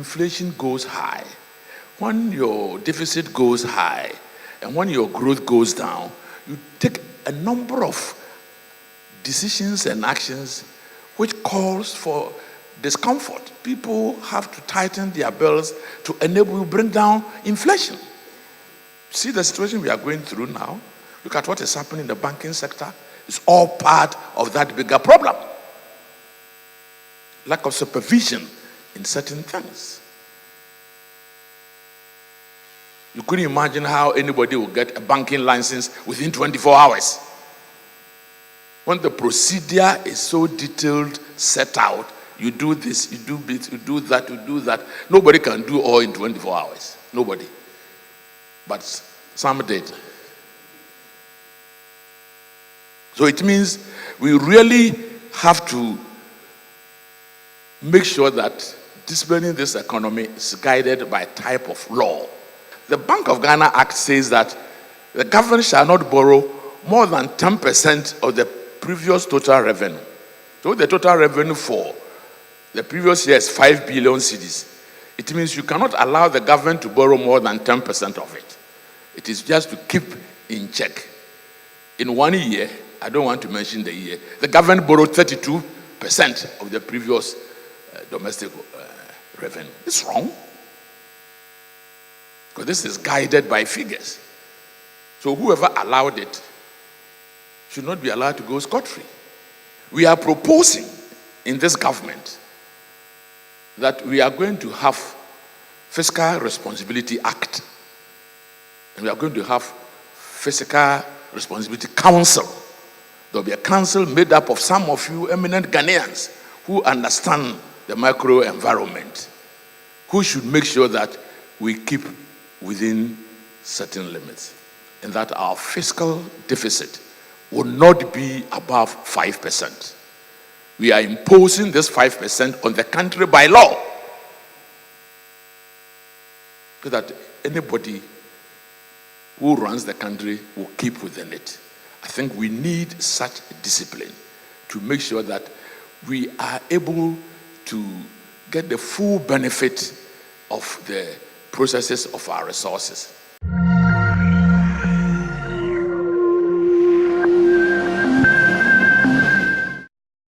inflation goes high, when your deficit goes high, and when your growth goes down, you take a number of decisions and actions which calls for discomfort. People have to tighten their belts to enable you bring down inflation. See the situation we are going through now? Look at what is happening in the banking sector. It's all part of that bigger problem. Lack of supervision in certain things. You couldn't imagine how anybody would get a banking license within 24 hours. When the procedure is so detailed, set out, you do this, you do this, you do that, you do that. Nobody can do all in 24 hours. Nobody. But some did. So it means we really have to make sure that disciplining this economy is guided by type of law. The Bank of Ghana Act says that the government shall not borrow more than 10% of the previous total revenue. So the total revenue for the previous year is 5 billion cedis. It means you cannot allow the government to borrow more than 10% of it. It is just to keep in check. In 1 year, I don't want to mention the year, the government borrowed 32% of the previous domestic revenue. It's wrong. Because this is guided by figures. So whoever allowed it should not be allowed to go scot-free. We are proposing in this government that we are going to have Fiscal Responsibility Act. And we are going to have Fiscal Responsibility Council. There will be a council made up of some of you eminent Ghanaians who understand the macro environment, who should make sure that we keep within certain limits and that our fiscal deficit will not be above 5%. We are imposing this 5% on the country by law so that anybody who runs the country will keep within it. I think we need such discipline to make sure that we are able to get the full benefit of the processes of our resources.